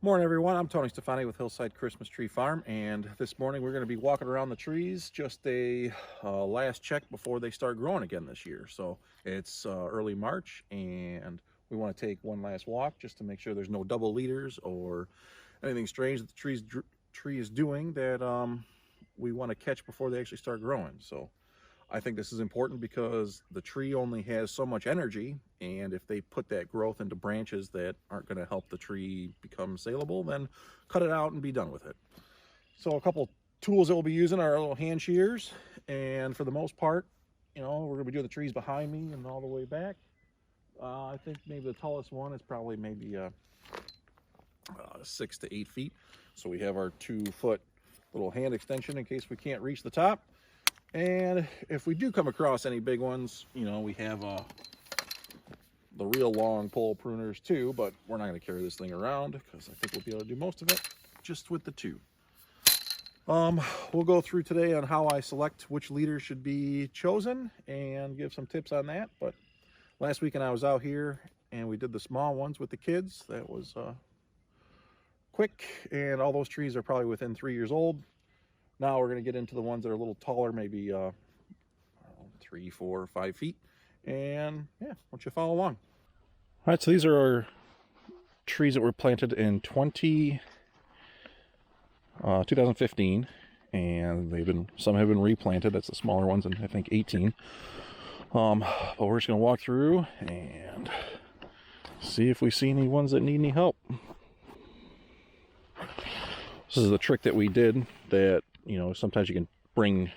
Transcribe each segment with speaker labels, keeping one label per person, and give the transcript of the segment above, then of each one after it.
Speaker 1: Morning everyone, I'm Tony Stefani with Hillside Christmas Tree Farm, and this morning we're going to be walking around the trees, just a last check before they start growing again this year. So it's early March and we want to take one last walk just to make sure there's no double leaders or anything strange that the tree is doing that we want to catch before they actually start growing. So I think this is important because the tree only has so much energy, and if they put that growth into branches that aren't going to help the tree become saleable, then cut it out and be done with it. So a couple tools that we'll be using are our little hand shears, and for the most part, we're going to be doing the trees behind me and all the way back. I think maybe the tallest one is probably maybe 6 to 8 feet. So we have our 2-foot little hand extension in case we can't reach the top. And if we do come across any big ones, we have the real long pole pruners too, but we're not going to carry this thing around because I think we'll be able to do most of it just with the two. We'll go through today on how I select which leader should be chosen and give some tips on that. But last weekend I was out here and we did the small ones with the kids. That was quick, and all those trees are probably within 3 years old. Now we're going to get into the ones that are a little taller, maybe 3, 4, 5 feet. And yeah, why don't you follow along? All right, so these are our trees that were planted in 2015, and some have been replanted. That's the smaller ones, and I think 18. But we're just going to walk through and see if we see any ones that need any help. This is the trick that we did that, sometimes you can bring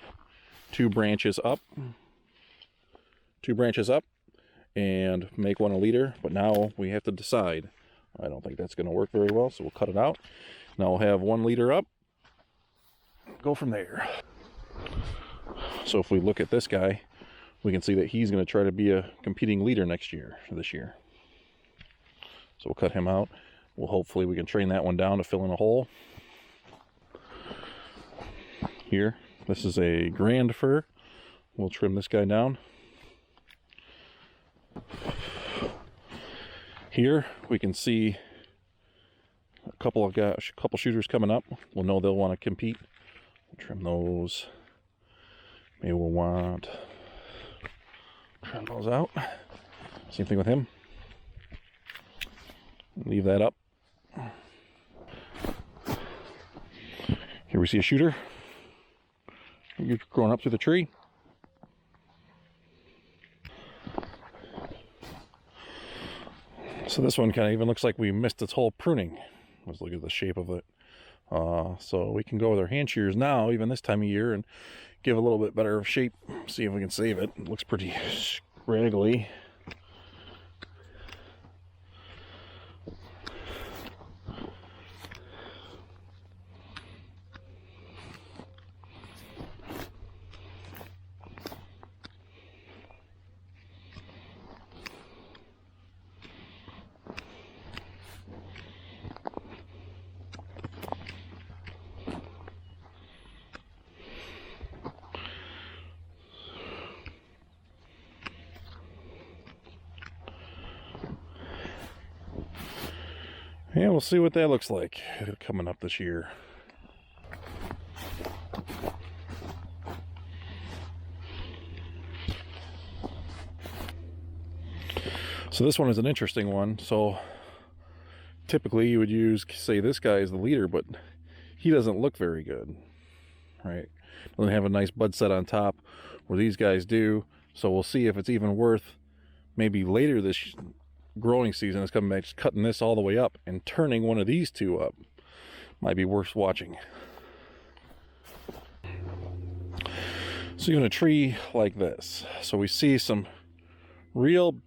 Speaker 1: two branches up and make one a leader, but now we have to decide. I don't think that's going to work very well, so we'll cut it out. Now we'll have one leader up, go from there. So if we look at this guy, we can see that he's going to try to be a competing leader this year. So we'll cut him out. Hopefully we can train that one down to fill in a hole. Here, this is a grand fir. We'll trim this guy down. Here we can see a couple shooters coming up. We'll know they'll want to compete. Trim those. Maybe we'll want to trim those out. Same thing with him. Leave that up. Here we see a shooter. You're growing up through the tree. So this one kind of even looks like we missed its whole pruning. Let's look at the shape of it. So we can go with our hand shears now, even this time of year, and give a little bit better shape. See if we can save it. It looks pretty scraggly. Yeah, we'll see what that looks like coming up this year. So this one is an interesting one. So typically you would say this guy is the leader, but he doesn't look very good, right? Doesn't have a nice bud set on top where these guys do. So we'll see if it's even worth maybe later this growing season is coming back, just cutting this all the way up and turning one of these two up. Might be worth watching. So even a tree like this, so we see some real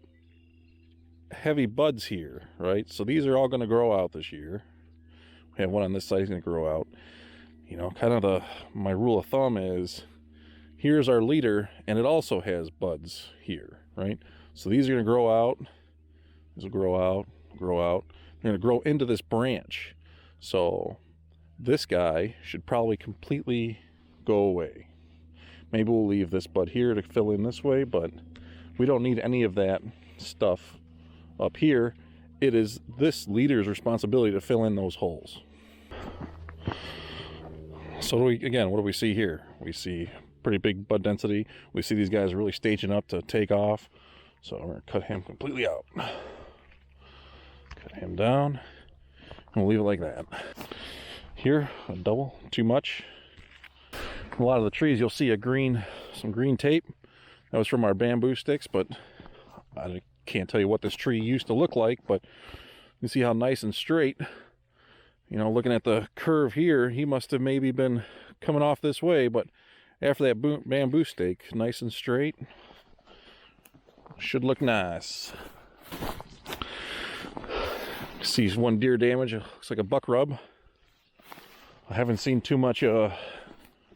Speaker 1: heavy buds here, right? So these are all going to grow out this year. We have one on this side, he's going to grow out. Kind of my rule of thumb is, here's our leader, and it also has buds here, right? So these are going to grow out. These will grow out. They're going to grow into this branch. So this guy should probably completely go away. Maybe we'll leave this bud here to fill in this way, but we don't need any of that stuff up here. it is this leader's responsibility to fill in those holes. So what do we see here? We see pretty big bud density. We see these guys really staging up to take off. So we're going to cut him completely out. Cut him down, and we'll leave it like that. Here, a double, too much. A lot of the trees you'll see some green tape. That was from our bamboo sticks, but I can't tell you what this tree used to look like, but you see how nice and straight. You know, looking at the curve here, he must have maybe been coming off this way, but after that bamboo stake, nice and straight, should look nice. See one deer damage, it looks like a buck rub. I haven't seen too much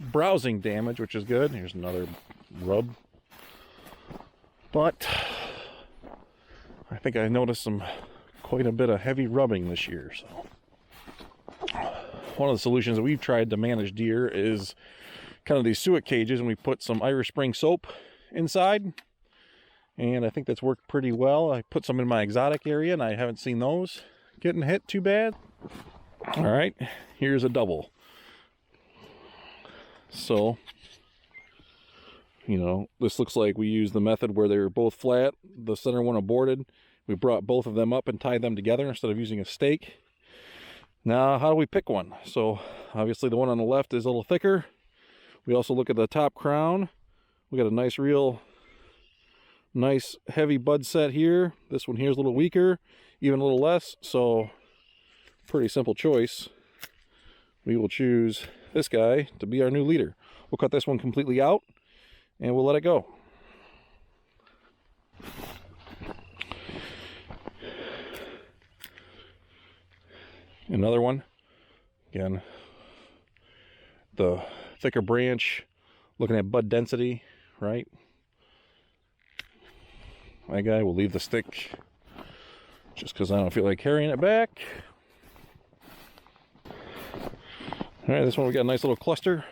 Speaker 1: browsing damage, which is good. Here's another rub. But I think I noticed quite a bit of heavy rubbing this year. So one of the solutions that we've tried to manage deer is kind of these suet cages, and we put some Irish Spring soap inside, and I think that's worked pretty well. I put some in my exotic area, and I haven't seen those getting hit too bad. All right, here's a double. So, you know, this looks like we used the method where they were both flat, the center one aborted. We brought both of them up and tied them together instead of using a stake. Now, how do we pick one? So, obviously the one on the left is a little thicker. We also look at the top crown. We got a nice heavy bud set here. This one here is a little weaker, even a little less. So, pretty simple choice. We will choose this guy to be our new leader. We'll cut this one completely out, and we'll let it go. Another one. Again, the thicker branch, looking at bud density, right? My guy will leave the stick just because I don't feel like carrying it back. All right, this one we got a nice little cluster.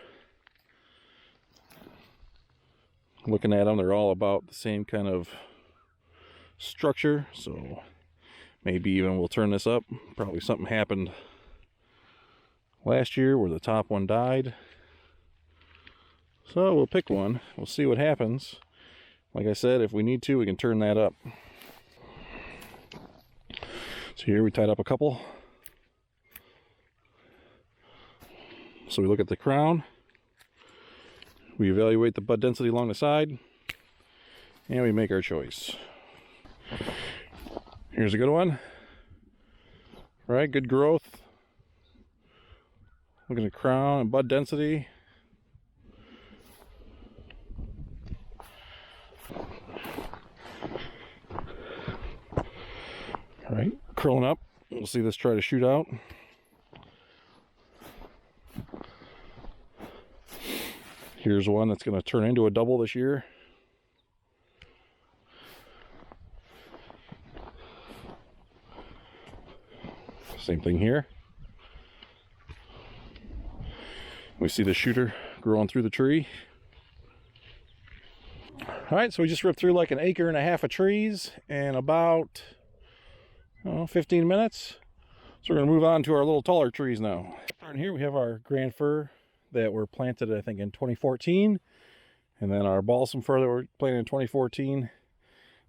Speaker 1: Looking at them, they're all about the same kind of structure, so maybe even we'll turn this up. Probably something happened last year where the top one died. So we'll pick one. We'll see what happens. Like I said, if we need to, we can turn that up. So here we tied up a couple. So we look at the crown. We evaluate the bud density along the side. And we make our choice. Here's a good one. All right, good growth. Look at the crown and bud density. All right, curling up. We'll see this try to shoot out. Here's one that's going to turn into a double this year. Same thing here. We see the shooter growing through the tree. All right, so we just ripped through like 1.5 acres of trees in about 15 minutes. So we're going to move on to our little taller trees now. Starting here, we have our grand fir that were planted, I think, in 2014. And then our balsam fir that were planted in 2014.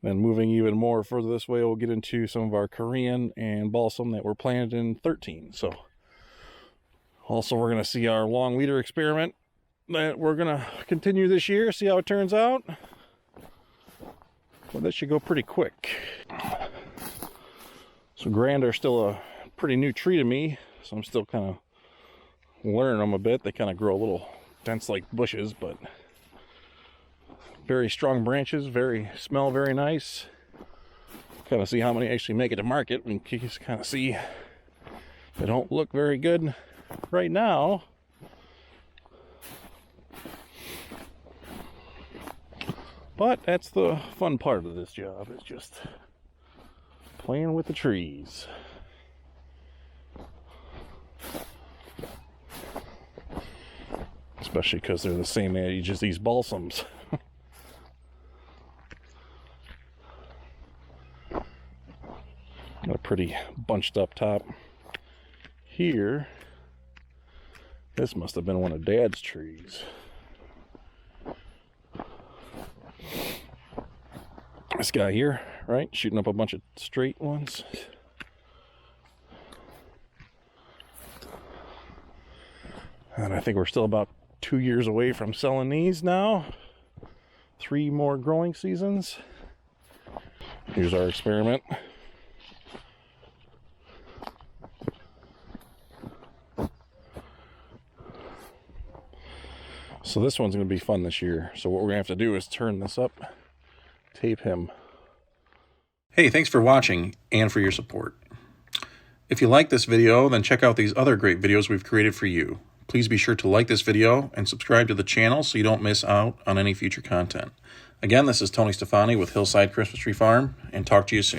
Speaker 1: Then moving even more further this way, we'll get into some of our Korean and balsam that were planted in 13. So also we're going to see our long leader experiment that we're going to continue this year, see how it turns out. Well, that should go pretty quick. So grand are still a pretty new tree to me, so I'm still kind of learning them a bit. They kind of grow a little dense like bushes, but very strong branches, smell very nice. Kind of see how many actually make it to market, and just kind of see they don't look very good right now. But that's the fun part of this job, is just playing with the trees. Especially because they're the same age as these balsams. Gotta pretty bunched up top. Here, this must have been one of Dad's trees. This guy here, right? Shooting up a bunch of straight ones. And I think we're still about 2 years away from selling these now. 3 more growing seasons. Here's our experiment. So this one's going to be fun this year. So what we're going to have to do is turn this up, tape him. Hey, thanks for watching and for your support. If you like this video, then check out these other great videos we've created for you. Please be sure to like this video and subscribe to the channel so you don't miss out on any future content. Again, this is Tony Stefani with Hillside Christmas Tree Farm, and talk to you soon.